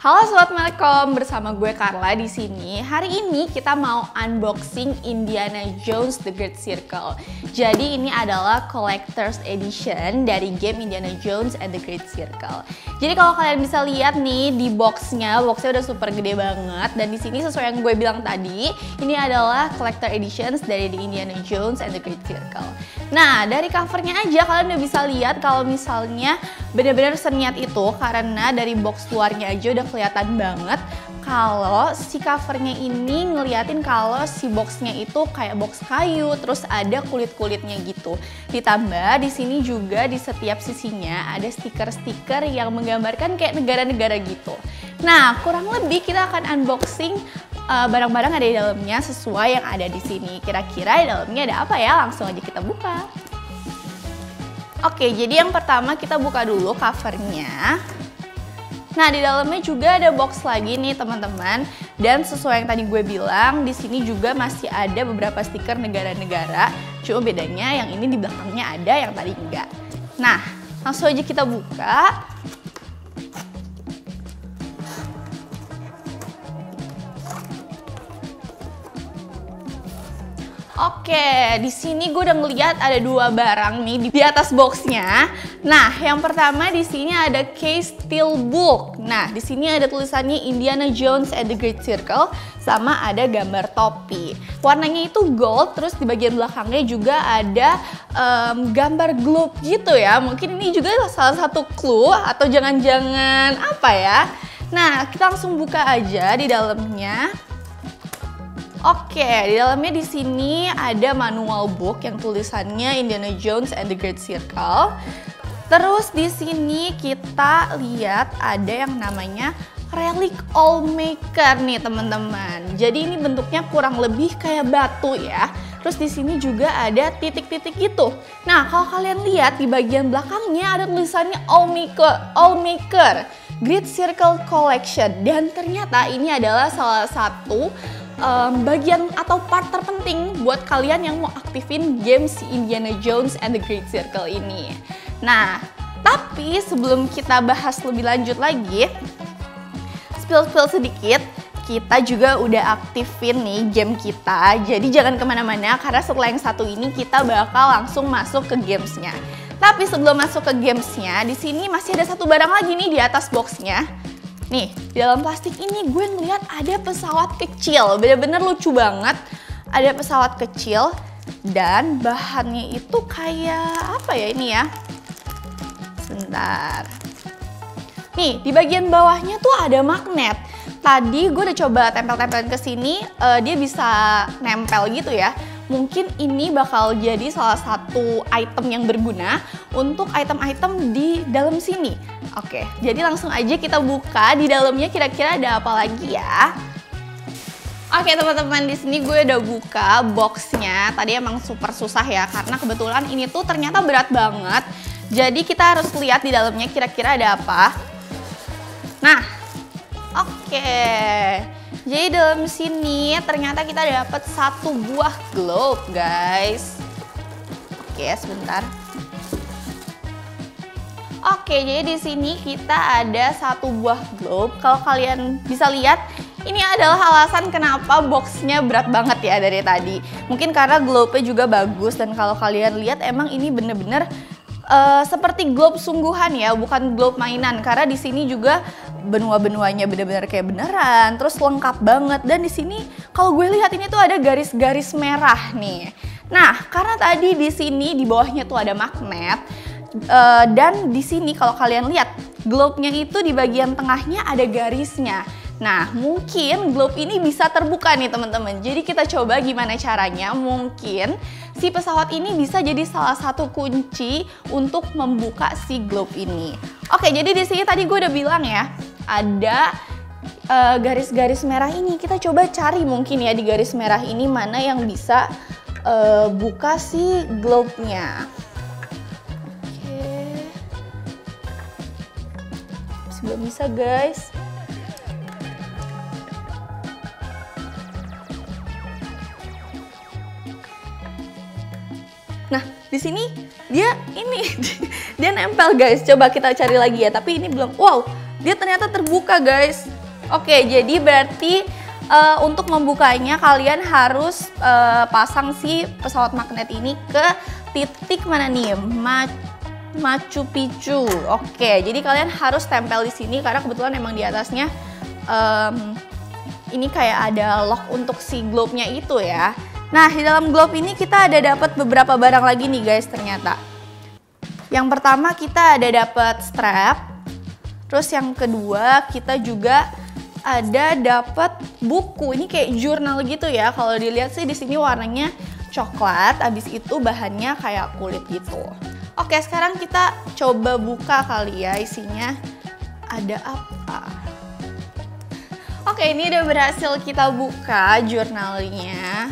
Halo Sobat Melkom, bersama gue Carla di sini. Hari ini kita mau unboxing Indiana Jones The Great Circle. Jadi ini adalah Collector's Edition dari game Indiana Jones and The Great Circle. Jadi kalau kalian bisa lihat nih di boxnya udah super gede banget. Dan di sini sesuai yang gue bilang tadi, ini adalah Collector Editions dari The Indiana Jones and The Great Circle. Nah, dari covernya aja kalian udah bisa lihat kalau misalnya benar-benar seniat itu, karena dari box luarnya aja udah kelihatan banget kalau si covernya ini ngeliatin kalau si boxnya itu kayak box kayu, terus ada kulit-kulitnya gitu. Ditambah di sini juga di setiap sisinya ada stiker-stiker yang menggambarkan kayak negara-negara gitu. Nah, kurang lebih kita akan unboxing barang-barang ada di dalamnya sesuai yang ada di sini. Kira-kira di dalamnya ada apa ya? Langsung aja kita buka. Oke, jadi yang pertama kita buka dulu covernya. Nah, di dalamnya juga ada box lagi nih teman-teman. Dan sesuai yang tadi gue bilang, di sini juga masih ada beberapa stiker negara-negara. Cuma bedanya yang ini di belakangnya ada, yang tadi enggak. Nah, langsung aja kita buka. Oke, di sini gue udah ngeliat ada dua barang nih di atas boxnya. Nah, yang pertama di sini ada case steelbook. Nah, di sini ada tulisannya Indiana Jones and the Great Circle, sama ada gambar topi. Warnanya itu gold, terus di bagian belakangnya juga ada gambar globe gitu ya. Mungkin ini juga salah satu clue atau jangan-jangan apa ya. Nah, kita langsung buka aja di dalamnya. Oke, di dalamnya di sini ada manual book yang tulisannya Indiana Jones and the Great Circle. Terus di sini kita lihat ada yang namanya relic all maker nih teman-teman. Jadi ini bentuknya kurang lebih kayak batu ya. Terus di sini juga ada titik-titik gitu. Nah, kalau kalian lihat di bagian belakangnya ada tulisannya all maker Great Circle Collection. Dan ternyata ini adalah salah satu bagian atau part terpenting buat kalian yang mau aktifin game si Indiana Jones and the Great Circle ini. Nah, tapi sebelum kita bahas lebih lanjut lagi, spill sedikit, kita juga udah aktifin nih game kita. Jadi jangan kemana-mana karena setelah yang satu ini kita bakal langsung masuk ke gamesnya. Tapi sebelum masuk ke gamesnya, di sini masih ada satu barang lagi nih di atas boxnya. Nih, di dalam plastik ini gue ngeliat ada pesawat kecil, bener-bener lucu banget. Ada pesawat kecil dan bahannya itu kayak apa ya ini ya? Sebentar. Nih, di bagian bawahnya tuh ada magnet. Tadi gue udah coba tempel-tempelin ke sini, dia bisa nempel gitu ya. Mungkin ini bakal jadi salah satu item yang berguna untuk item-item di dalam sini. Oke, jadi langsung aja kita buka di dalamnya kira-kira ada apa lagi ya. Oke teman-teman, di sini gue udah buka boxnya. Tadi emang super susah ya karena kebetulan ini tuh ternyata berat banget. Jadi kita harus lihat di dalamnya kira-kira ada apa. Nah, oke. Jadi dalam sini ternyata kita dapat satu buah globe, guys. Oke, sebentar. Oke, jadi di sini kita ada satu buah globe. Kalau kalian bisa lihat, ini adalah alasan kenapa boxnya berat banget ya dari tadi. Mungkin karena globe-nya juga bagus dan kalau kalian lihat emang ini bener-bener seperti globe sungguhan ya, bukan globe mainan. Karena di sini juga benua-benuanya bener-bener kayak beneran, terus lengkap banget. Dan di sini kalau gue lihat ini tuh ada garis-garis merah nih. Nah, karena tadi di sini di bawahnya tuh ada magnet. Dan di sini kalau kalian lihat globe-nya itu di bagian tengahnya ada garisnya. Nah, mungkin globe ini bisa terbuka nih teman-teman. Jadi kita coba gimana caranya. Mungkin si pesawat ini bisa jadi salah satu kunci untuk membuka si globe ini. Oke, jadi di sini tadi gue udah bilang ya, ada garis-garis merah ini. Kita coba cari mungkin ya di garis merah ini mana yang bisa buka si globe-nya. Belum bisa, guys. Nah, di sini dia ini dia nempel, guys. Coba kita cari lagi ya. Tapi ini belum. Wow, dia ternyata terbuka guys. Oke, jadi berarti untuk membukanya kalian harus pasang si pesawat magnet ini ke titik mana nih? Machu Picchu. Oke, jadi kalian harus tempel di sini karena kebetulan emang di atasnya ini kayak ada lock untuk si globe-nya itu ya. Nah, di dalam globe ini kita ada dapat beberapa barang lagi nih guys ternyata. Yang pertama kita ada dapat strap. Terus yang kedua kita juga ada dapat buku. Ini kayak jurnal gitu ya. Kalau dilihat sih di sini warnanya coklat, habis itu bahannya kayak kulit gitu. Oke, sekarang kita coba buka kali ya isinya ada apa. Oke, ini udah berhasil kita buka jurnalnya.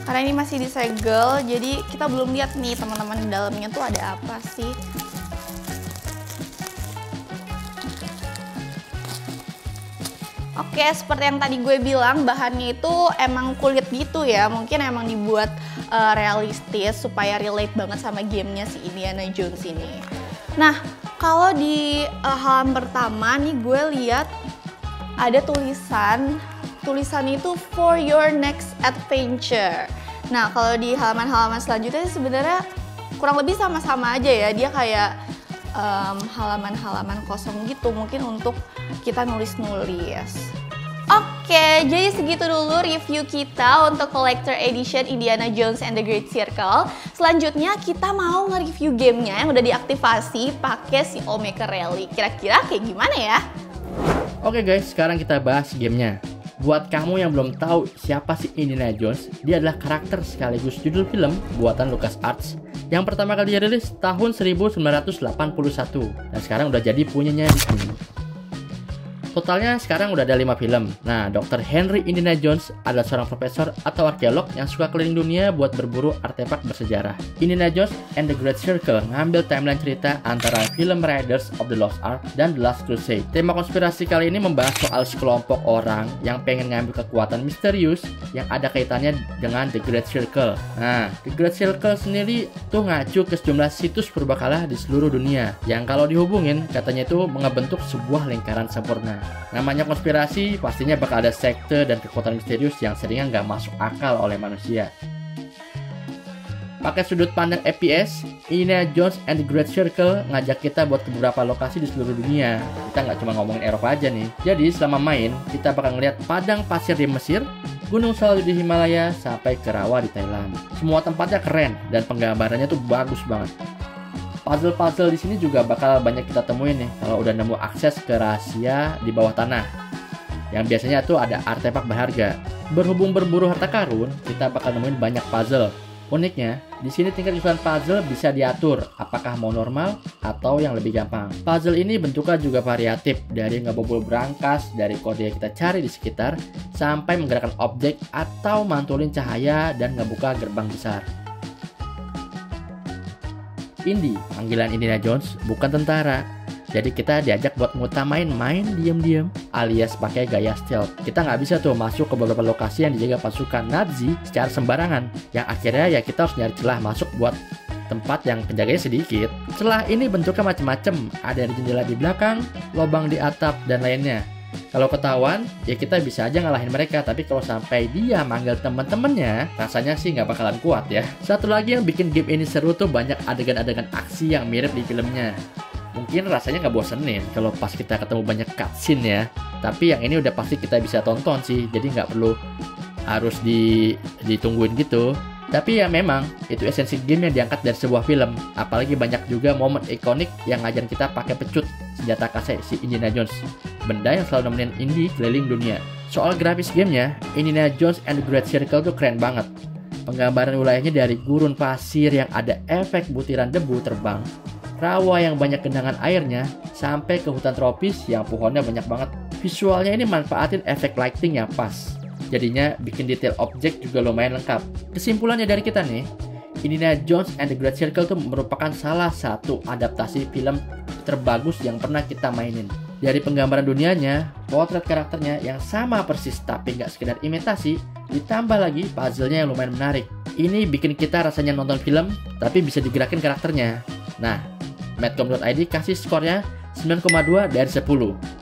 Karena ini masih disegel, jadi kita belum lihat nih teman-teman di dalamnya tuh ada apa sih. Oke, seperti yang tadi gue bilang, bahannya itu emang kulit gitu ya. Mungkin emang dibuat realistis supaya relate banget sama gamenya si Indiana Jones ini. Nah, kalau di halaman pertama nih gue lihat ada tulisan itu for your next adventure. Nah, kalau di halaman-halaman selanjutnya sebenarnya kurang lebih sama-sama aja ya. Dia kayak halaman-halaman kosong gitu, mungkin untuk kita nulis-nulis. Oke, jadi segitu dulu review kita untuk Collector Edition Indiana Jones and the Great Circle. Selanjutnya kita mau nge-review gamenya yang udah diaktifasi pakai si Omega Rally. Kira-kira kayak gimana ya? Oke guys, sekarang kita bahas gamenya. Buat kamu yang belum tahu siapa sih Indiana Jones, dia adalah karakter sekaligus judul film buatan LucasArts yang pertama kali dirilis tahun 1981 dan sekarang udah jadi punyanya Disney. Totalnya sekarang udah ada 5 film. Nah, Dr. Henry Indiana Jones adalah seorang profesor atau arkeolog yang suka keliling dunia buat berburu artefak bersejarah. Indiana Jones and the Great Circle ngambil timeline cerita antara film Raiders of the Lost Ark dan The Last Crusade. Tema konspirasi kali ini membahas soal sekelompok orang yang pengen ngambil kekuatan misterius yang ada kaitannya dengan The Great Circle. Nah, The Great Circle sendiri tuh ngacu ke sejumlah situs purbakala di seluruh dunia yang kalau dihubungin katanya itu ngebentuk sebuah lingkaran sempurna. Namanya konspirasi, pastinya bakal ada sekte dan kekuatan misterius yang seringnya nggak masuk akal oleh manusia. Pakai sudut pandang FPS, Indiana Jones and the Great Circle ngajak kita buat ke beberapa lokasi di seluruh dunia. Kita nggak cuma ngomongin Eropa aja nih. Jadi selama main, kita bakal ngeliat padang pasir di Mesir, gunung salju di Himalaya, sampai ke rawa di Thailand. Semua tempatnya keren dan penggambarannya tuh bagus banget. Puzzle-puzzle di sini juga bakal banyak kita temuin nih kalau udah nemu akses ke rahasia di bawah tanah. Yang biasanya tuh ada artefak berharga. Berhubung berburu harta karun, kita bakal nemuin banyak puzzle. Uniknya, di sini tingkat kesulitan puzzle bisa diatur apakah mau normal atau yang lebih gampang. Puzzle ini bentuknya juga variatif, dari ngebobol brankas dari kode yang kita cari di sekitar sampai menggerakkan objek atau mantulin cahaya dan ngebuka gerbang besar. Indy, panggilan Indiana Jones, bukan tentara. Jadi kita diajak buat ngutamain main diam-diam alias pakai gaya stealth. Kita nggak bisa tuh masuk ke beberapa lokasi yang dijaga pasukan Nazi secara sembarangan. Yang akhirnya ya kita harus nyari celah masuk buat tempat yang penjaganya sedikit. Celah ini bentuknya macam-macam. Ada di jendela di belakang, lubang di atap, dan lainnya. Kalau ketahuan, ya kita bisa aja ngalahin mereka. Tapi kalau sampai dia manggil temen-temennya, rasanya sih nggak bakalan kuat ya. Satu lagi yang bikin game ini seru tuh banyak adegan-adegan aksi yang mirip di filmnya. Mungkin rasanya nggak bosenin kalau pas kita ketemu banyak cutscene ya. Tapi yang ini udah pasti kita bisa tonton sih. Jadi nggak perlu harus ditungguin gitu. Tapi ya memang itu esensi game yang diangkat dari sebuah film. Apalagi banyak juga momen ikonik yang ngajarin kita pakai pecut senjata kasih si Indiana Jones, benda yang selalu nemenin Indy keliling dunia. Soal grafis gamenya, Indiana Jones and the Great Circle tuh keren banget. Penggambaran wilayahnya dari gurun pasir yang ada efek butiran debu terbang, rawa yang banyak genangan airnya, sampai ke hutan tropis yang pohonnya banyak banget. Visualnya ini manfaatin efek lighting yang pas. Jadinya bikin detail objek juga lumayan lengkap. Kesimpulannya dari kita nih, Indiana Jones and the Great Circle itu merupakan salah satu adaptasi film terbagus yang pernah kita mainin. Dari penggambaran dunianya, potret karakternya yang sama persis tapi nggak sekedar imitasi, ditambah lagi puzzle-nya yang lumayan menarik. Ini bikin kita rasanya nonton film, tapi bisa digerakin karakternya. Nah, Madcom.id kasih skornya 9,2 dari 10.